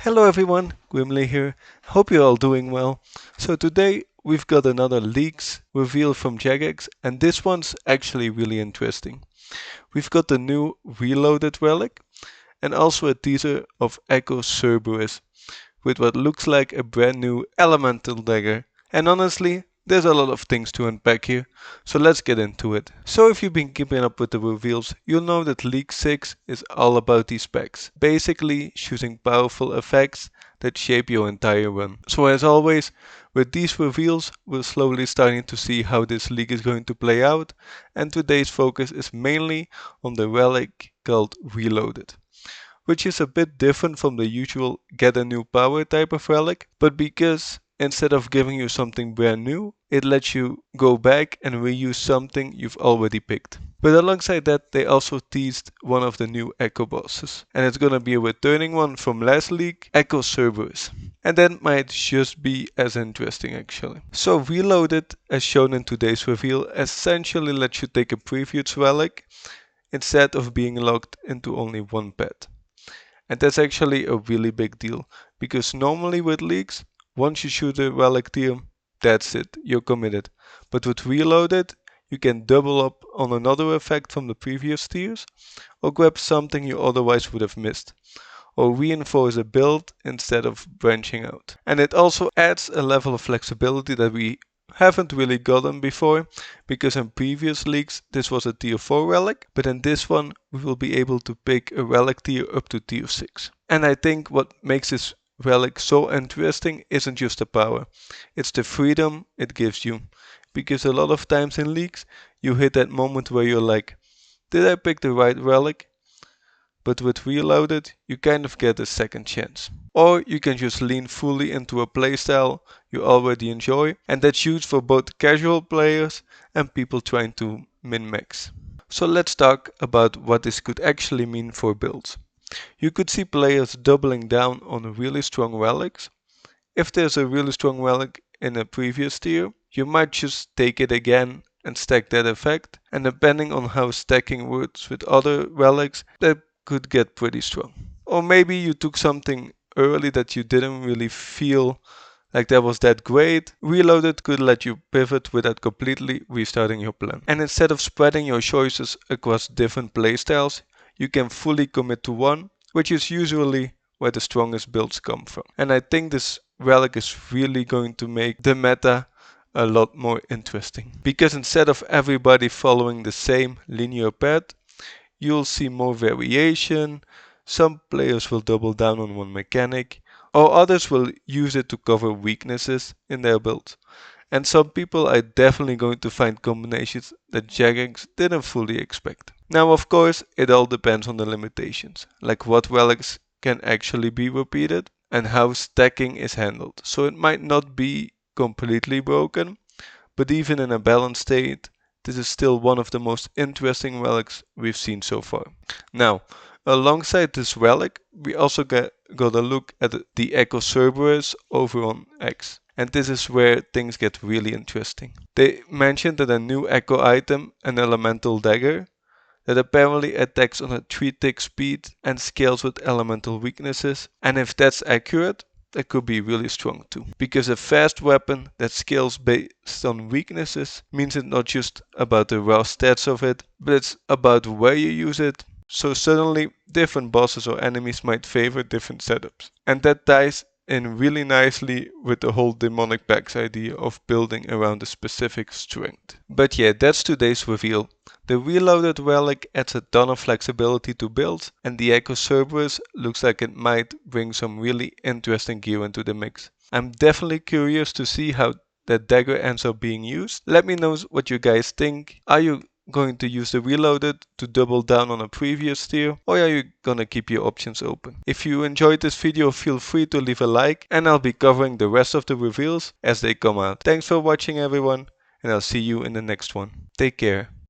Hello everyone, Grimley here. Hope you're all doing well. So today we've got another leaks reveal from Jagex, and this one's actually really interesting. We've got the new reloaded relic and also a teaser of Echo Cerberus with what looks like a brand new elemental dagger. And honestly, there's a lot of things to unpack here, so let's get into it. So if you've been keeping up with the reveals, you'll know that Leak 6 is all about these pacts, basically choosing powerful effects that shape your entire run. So as always, with these reveals, we're slowly starting to see how this league is going to play out, and today's focus is mainly on the relic called Reloaded, which is a bit different from the usual get a new power type of relic, but because instead of giving you something brand new, it lets you go back and reuse something you've already picked. But alongside that, they also teased one of the new Echo bosses, and it's gonna be a returning one from last league, Echo Cerberus. And that might just be as interesting actually. So Reloaded, as shown in today's reveal, essentially lets you take a previous relic instead of being locked into only one pet. And that's actually a really big deal, because normally with leaks, once you shoot a relic tier, that's it, you're committed. But with Reloaded, you can double up on another effect from the previous tiers, or grab something you otherwise would have missed, or reinforce a build instead of branching out. And it also adds a level of flexibility that we haven't really gotten before, because in previous leagues this was a tier 4 relic, but in this one we will be able to pick a relic tier up to tier 6. And I think what makes this relic so interesting isn't just the power, it's the freedom it gives you, because a lot of times in leagues you hit that moment where you're like, did I pick the right relic? But with Reloaded you kind of get a second chance. Or you can just lean fully into a playstyle you already enjoy, and that's used for both casual players and people trying to min-max. So let's talk about what this could actually mean for builds. You could see players doubling down on really strong relics. If there's a really strong relic in a previous tier, you might just take it again and stack that effect, and depending on how stacking works with other relics, that could get pretty strong. Or maybe you took something early that you didn't really feel like that was that great. Reloaded could let you pivot without completely restarting your plan. And instead of spreading your choices across different playstyles, you can fully commit to one, which is usually where the strongest builds come from. And I think this relic is really going to make the meta a lot more interesting. Because instead of everybody following the same linear path, you'll see more variation. Some players will double down on one mechanic, or others will use it to cover weaknesses in their build. And some people are definitely going to find combinations that Jagex didn't fully expect. Now of course it all depends on the limitations, like what relics can actually be repeated and how stacking is handled. So it might not be completely broken, but even in a balanced state, this is still one of the most interesting relics we've seen so far. Now, alongside this relic, we also got a look at the Echo Cerberus over on X. And this is where things get really interesting. They mentioned that a new Echo item, an elemental dagger, that apparently attacks on a 3-tick speed and scales with elemental weaknesses. And if that's accurate, that could be really strong too. Because a fast weapon that scales based on weaknesses means it's not just about the raw stats of it, but it's about where you use it. So suddenly different bosses or enemies might favor different setups. And that ties in really nicely with the whole demonic packs idea of building around a specific strength. But yeah, that's today's reveal. The Reloaded relic adds a ton of flexibility to builds, and the Echo Cerberus looks like it might bring some really interesting gear into the mix. I'm definitely curious to see how that dagger ends up being used. Let me know what you guys think. Are you going to use the Reloaded to double down on a previous tier, or are you gonna keep your options open? If you enjoyed this video, feel free to leave a like, and I'll be covering the rest of the reveals as they come out. Thanks for watching everyone, and I'll see you in the next one. Take care.